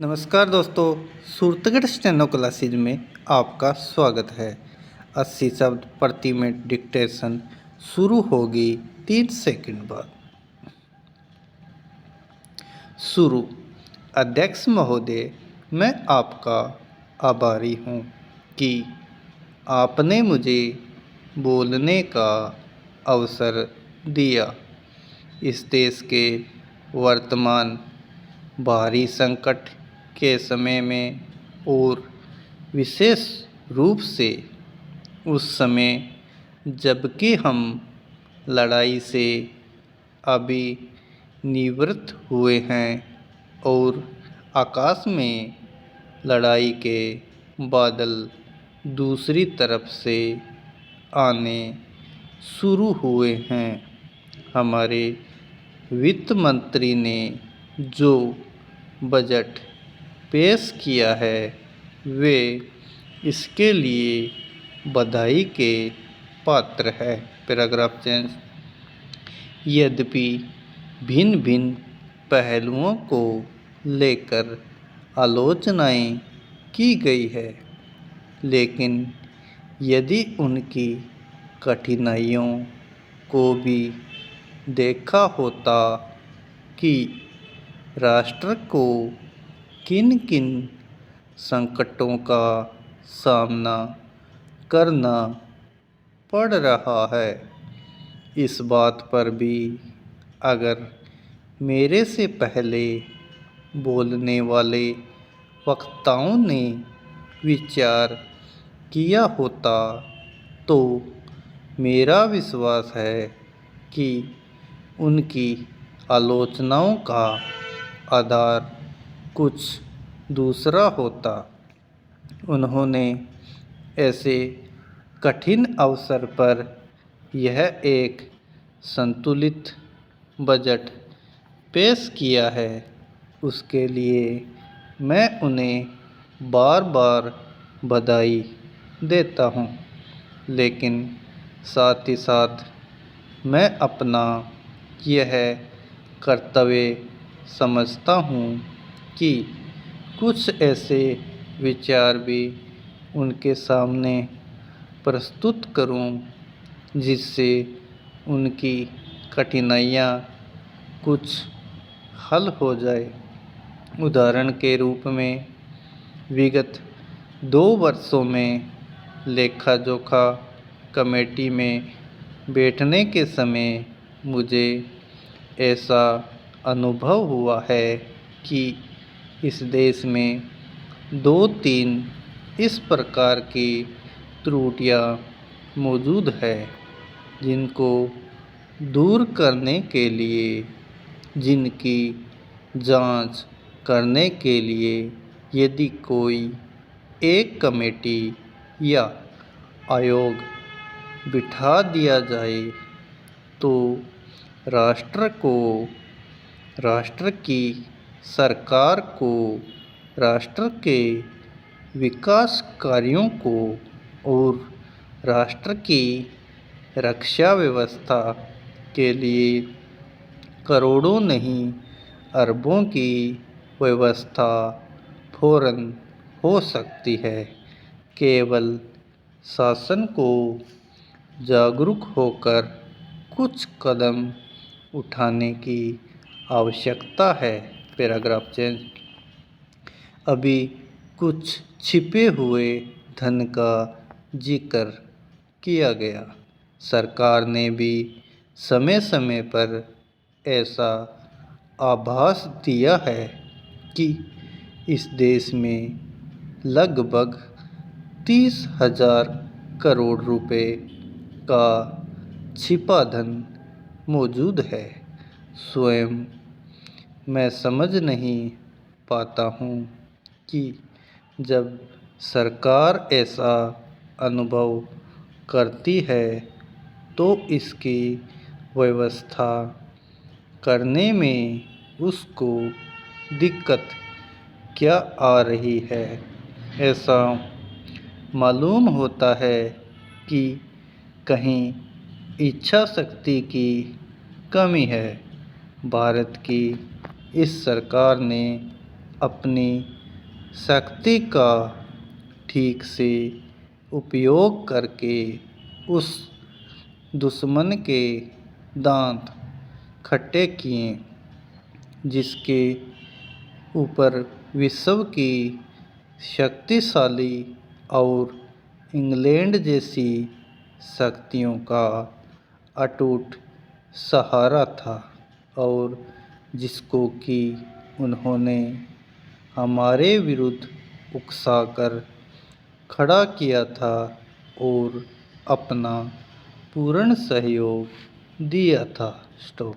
नमस्कार दोस्तों, Suratgarh steno classes में आपका स्वागत है। 80 शब्द प्रति मिनट डिक्टेशन शुरू होगी 3 सेकंड बाद। शुरू। अध्यक्ष महोदय, मैं आपका आभारी हूँ कि आपने मुझे बोलने का अवसर दिया। इस देश के वर्तमान भारी संकट के समय में और विशेष रूप से उस समय जबकि हम लड़ाई से अभी निवृत्त हुए हैं और आकाश में लड़ाई के बादल दूसरी तरफ से आने शुरू हुए हैं। हमारे वित्त मंत्री ने जो बजट पेश किया है वे इसके लिए बधाई के पात्र है। Paragraph change. यद्यपि भिन्न भिन्न पहलुओं को लेकर आलोचनाएं की गई है, लेकिन यदि उनकी कठिनाइयों को भी देखा होता कि राष्ट्र को किन किन संकटों का सामना करना पड़ रहा है, इस बात पर भी अगर मेरे से पहले बोलने वाले वक्ताओं ने विचार किया होता तो मेरा विश्वास है कि उनकी आलोचनाओं का आधार कुछ दूसरा होता। उन्होंने ऐसे कठिन अवसर पर यह एक संतुलित बजट पेश किया है, उसके लिए मैं उन्हें बार बार बधाई देता हूँ। लेकिन साथ ही साथ मैं अपना यह कर्तव्य समझता हूँ कि कुछ ऐसे विचार भी उनके सामने प्रस्तुत करूँ जिससे उनकी कठिनाइयाँ कुछ हल हो जाए। उदाहरण के रूप में विगत 2 वर्षों में लेखा जोखा कमेटी में बैठने के समय मुझे ऐसा अनुभव हुआ है कि इस देश में 2-3 इस प्रकार की त्रुटियां मौजूद है जिनको दूर करने के लिए, जिनकी जांच करने के लिए यदि कोई एक कमेटी या आयोग बिठा दिया जाए तो राष्ट्र की सरकार को, राष्ट्र के विकास कार्यों को और राष्ट्र की रक्षा व्यवस्था के लिए करोड़ों नहीं अरबों की व्यवस्था फौरन हो सकती है। केवल शासन को जागरूक होकर कुछ कदम उठाने की आवश्यकता है। Paragraph change. अभी कुछ छिपे हुए धन का जिक्र किया गया। सरकार ने भी समय समय पर ऐसा आभास दिया है कि इस देश में लगभग 30,000 करोड़ रुपए का छिपा धन मौजूद है। स्वयं मैं समझ नहीं पाता हूँ कि जब सरकार ऐसा अनुभव करती है तो इसकी व्यवस्था करने में उसको दिक्कत क्या आ रही है। ऐसा मालूम होता है कि कहीं इच्छा शक्ति की कमी है। भारत की इस सरकार ने अपनी शक्ति का ठीक से उपयोग करके उस दुश्मन के दांत खट्टे किए, जिसके ऊपर विश्व की शक्तिशाली और इंग्लैंड जैसी शक्तियों का अटूट सहारा था, और जिसको कि उन्होंने हमारे विरुद्ध उकसाकर खड़ा किया था और अपना पूर्ण सहयोग दिया था। स्टॉप।